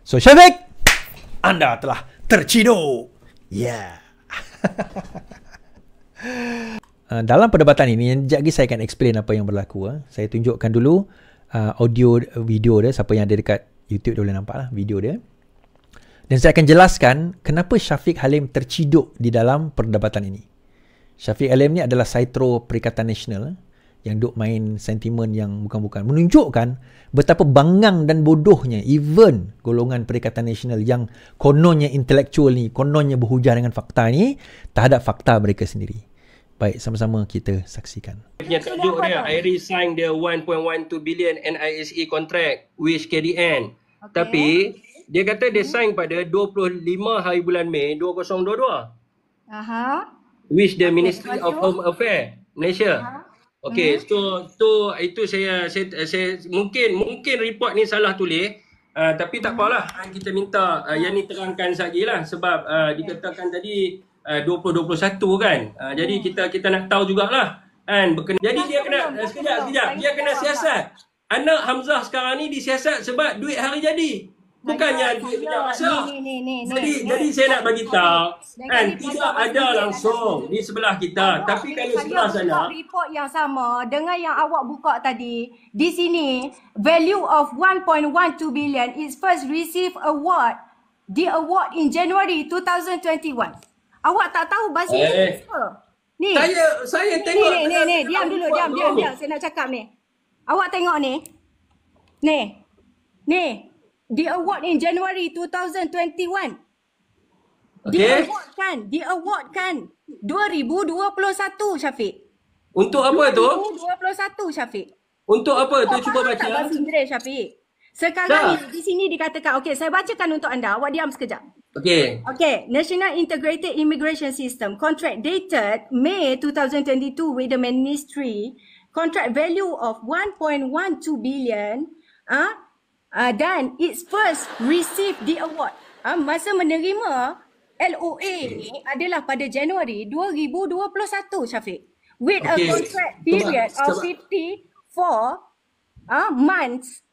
So Syafiq, anda telah terciduk. Ya. Yeah. Dalam perdebatan ini, sekejap lagi saya akan explain apa yang berlaku. Saya tunjukkan dulu audio video dia. Siapa yang ada dekat YouTube dia boleh nampak lah video dia. Dan saya akan jelaskan kenapa Syafiq Halim terciduk di dalam perdebatan ini. Syafiq Halim ni adalah Saitro Perikatan Nasional yang duk main sentimen yang bukan-bukan. Menunjukkan betapa bangang dan bodohnya even golongan Perikatan Nasional yang kononnya intelektual ni, kononnya berhujah dengan fakta ni, terhadap fakta mereka sendiri. Baik, sama-sama kita saksikan. Punya tajuk dia, Iris sign the 1.12 billion NISE contract with KDN. Okay. Tapi dia kata dia sign pada 25 hari bulan Mei 2022. With the Ministry of Home Affairs Malaysia. Okey, so itu saya mungkin report ni salah tulis, tapi tak apalah, kita minta yang ni terangkan sajalah sebab dikatakan tadi 2021 kan. Jadi kita nak tahu jugalah kan. Jadi dia kena sekejap dia kena siasat. Anak Hamzah sekarang ni disiasat sebab duit hari jadi. Bukannya duit punya masa. Jadi saya nak bagi tahu kan, tidak ada langsung di sebelah kita, tapi kalau sebelah sana report yang sama dengan yang awak buka tadi, di sini value of 1.12 billion is first receive award, the award in January 2021. Awak tak tahu bahasa apa? Ni. Saya tengok ni diam dulu, diam. Saya nak cakap ni. Awak tengok ni. Ni. The award in January 2021. Okay. The award kan 2021 Syafiq. Untuk apa tu? 2021 Syafiq. Untuk apa tu? Cuba baca. Bahasa Inggeris Syafiq. Sekarang ni di sini dikatakan, okey, saya bacakan untuk anda. Awak diam sekejap. Okey. National Integrated Immigration System contract dated May 2022 with the ministry, contract value of 1.12 billion dan it's first received the award. Masa menerima LOA ni adalah pada Januari 2021 Syafiq. With a contract period of 54 months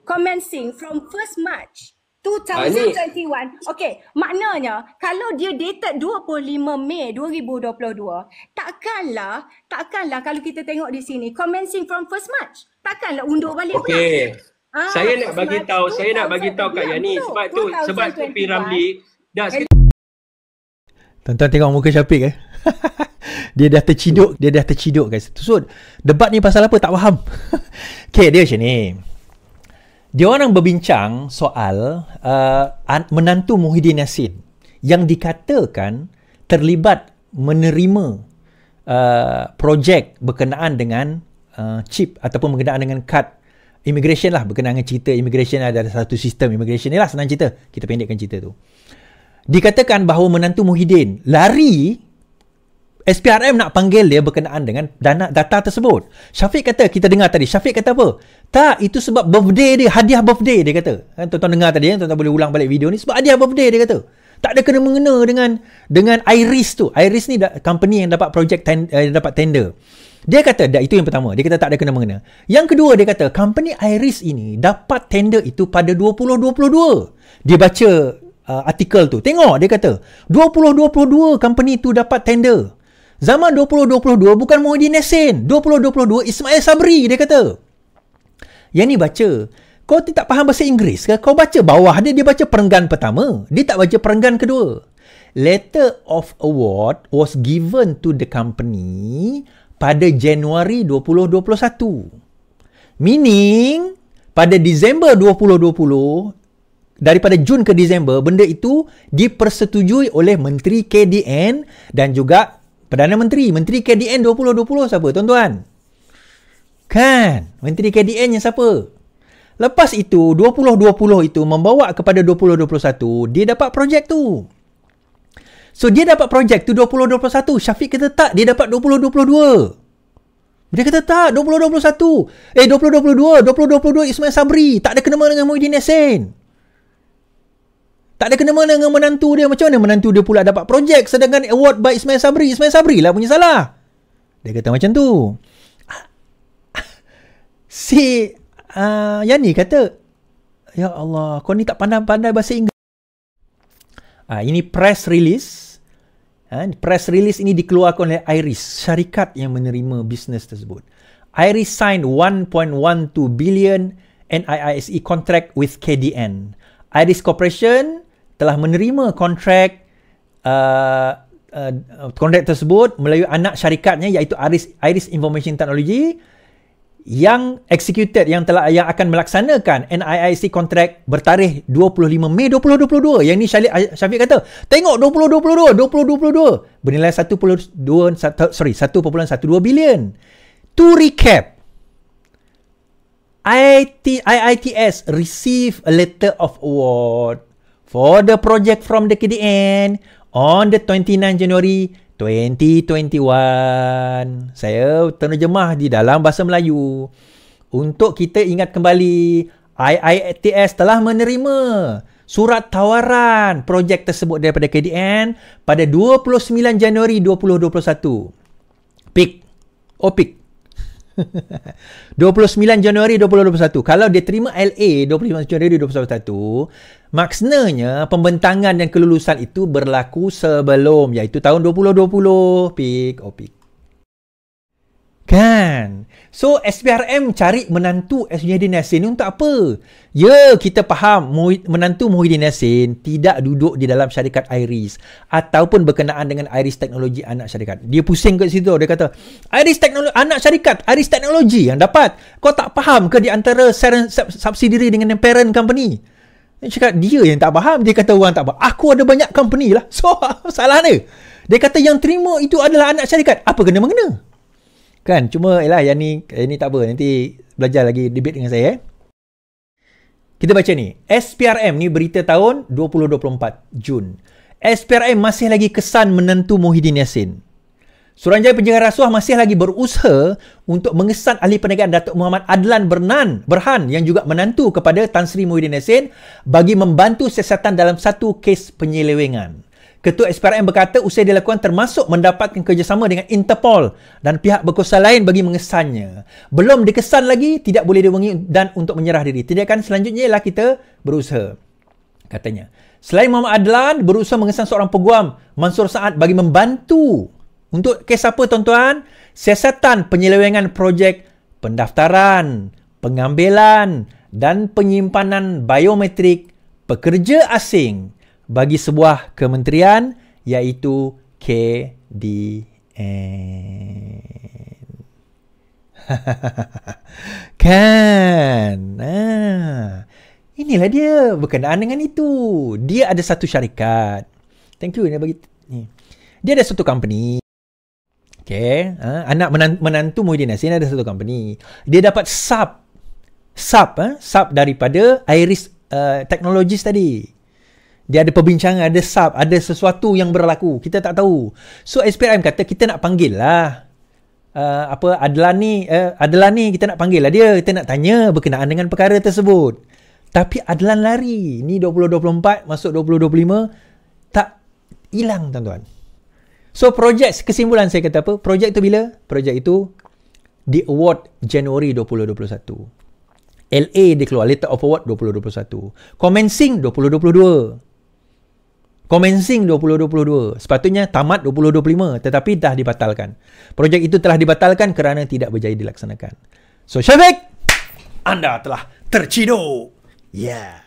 commencing from 1st March 2021. Okey, maknanya kalau dia dated 25 Mei 2022, takkanlah kalau kita tengok di sini commencing from 1st March, takkanlah undur balik pula. Okey. Saya nak bagi tahu Kak Yani sebab tu P Ramli dah. Tuan-tuan tengok muka Syafiq Dia dah terciduk guys. So debat ni pasal apa tak faham. Okey, dia macam ni. Dia orang berbincang soal menantu Muhyiddin Yassin yang dikatakan terlibat menerima projek berkenaan dengan chip ataupun berkenaan dengan kad immigration lah, berkenaan dengan cerita immigration. Ada satu sistem immigration ni lah, senang cerita. Kita pendekkan cerita tu. Dikatakan bahawa menantu Muhyiddin lari, SPRM nak panggil dia berkenaan dengan data tersebut. Syafiq kata, kita dengar tadi, Syafiq kata apa? Tak, itu sebab birthday dia, hadiah birthday dia kata. Tuan-tuan dengar tadi, tuan-tuan boleh ulang balik video ni, sebab hadiah birthday dia kata. Tak ada kena-mengena dengan Iris tu. Iris ni company yang dapat projek dapat tender. Dia kata, itu yang pertama. Dia kata tak ada kena-mengena. Yang kedua, dia kata, company Iris ini dapat tender itu pada 2022. Dia baca artikel tu. Tengok, dia kata, 2022 company tu dapat tender. Zaman 2022 bukan Muhyiddin Yassin. 2022 Ismail Sabri, dia kata. Yang ni baca. Kau tak faham bahasa Inggeris ke? Kau baca bawah dia baca perenggan pertama. Dia tak baca perenggan kedua. Letter of award was given to the company pada Januari 2021. Meaning, pada Disember 2020, daripada Jun ke Disember, benda itu dipersetujui oleh Menteri KDN dan juga Perdana Menteri. Menteri KDN 2020 siapa, tuan-tuan? Kan? Menteri KDN yang siapa? Lepas itu, 2020 itu membawa kepada 2021, dia dapat projek tu. So, dia dapat projek tu 2021. Syafiq kata tak, dia dapat 2022. Dia kata tak, 2021. 2022 Ismail Sabri. Tak ada kena-mengena dengan Muhyiddin Yassin. Tak ada kena-mengena dengan menantu dia. Macam mana menantu dia pula dapat projek sedangkan award by Ismail Sabri? Ismail Sabri lah punya salah. Dia kata macam tu. Si Yani kata, Ya Allah, kau ni tak pandai-pandai bahasa Inggeris. Ini press release. Press release ini dikeluarkan oleh Iris, syarikat yang menerima bisnes tersebut. Iris signed 1.12 billion NIISE contract with KDN. Iris Corporation telah menerima kontrak tersebut melalui anak syarikatnya iaitu Iris Information Technology yang yang akan melaksanakan NIIC kontrak bertarikh 25 Mei 2022. Yang ni Syafiq kata, tengok 2022 bernilai 1.12 bilion. To recap, IITS received a letter of award for the project from the KDN on the 29 January 2021. Saya terjemah di dalam bahasa Melayu. Untuk kita ingat kembali, IITS telah menerima surat tawaran projek tersebut daripada KDN pada 29 Januari 2021. Pik. 29 Januari 2021. Kalau dia terima LA 25 Januari 2021, maknanya pembentangan dan kelulusan itu berlaku sebelum, iaitu tahun 2020. Pik. Kan? So, SPRM cari menantu Muhyiddin Yassin untuk apa? Ya, kita faham menantu Muhyiddin Yassin tidak duduk di dalam syarikat Iris ataupun berkenaan dengan Iris Teknologi anak syarikat. Dia pusing kat situ. Dia kata, Iris Teknologi anak syarikat, Iris Teknologi yang dapat. Kau tak faham ke di antara subsidiary dengan parent company? Dia cakap, dia yang tak faham. Dia kata orang tak faham. Aku ada banyak company lah. So, salah dia. Dia kata yang terima itu adalah anak syarikat. Apa kena-mengena? Kan, cuma yang ni tak apa. Nanti belajar lagi debate dengan saya. Kita baca ni. SPRM ni berita tahun 2024 Jun. SPRM masih lagi kesan menantu Muhyiddin Yassin. Suruhanjaya Pencegahan Rasuah masih lagi berusaha untuk mengesan ahli perniagaan Datuk Muhammad Adlan Berhan yang juga menantu kepada Tan Sri Muhyiddin Yassin bagi membantu siasatan dalam satu kes penyelewengan. Ketua SPRM berkata usaha dilakukan termasuk mendapatkan kerjasama dengan Interpol dan pihak berkuasa lain bagi mengesannya. Belum dikesan lagi, tidak boleh diwangi dan untuk menyerah diri. Tindakan selanjutnya ialah kita berusaha, katanya. Selain Muhammad Adlan, berusaha mengesan seorang peguam, Mansur Saad, bagi membantu. Untuk kes apa, tuan-tuan? Siasatan penyelewengan projek pendaftaran, pengambilan dan penyimpanan biometrik pekerja asing bagi sebuah kementerian iaitu KDN. Kan? Inilah dia berkenaan dengan itu. Dia ada satu syarikat. Thank you. Dia ada satu company. Okay. Anak menantu Muhyiddin Yassin ada satu company. Dia dapat sub daripada Iris Technologies tadi. Dia ada perbincangan, ada ada sesuatu yang berlaku. Kita tak tahu. So, SPRM kata kita nak panggil lah. Adlan ni kita nak panggil lah dia. Kita nak tanya berkenaan dengan perkara tersebut. Tapi Adlan lari. Ni 2024 masuk 2025. Tak hilang, tuan-tuan. So, kesimpulan saya kata apa? Projek itu bila? Projek itu di award Januari 2021. LA dia keluar letter of award 2021. Commencing 2022. Sepatutnya tamat 2025 tetapi dah dibatalkan. Projek itu telah dibatalkan kerana tidak berjaya dilaksanakan. So, Syafiq, anda telah terciduk. Yeah.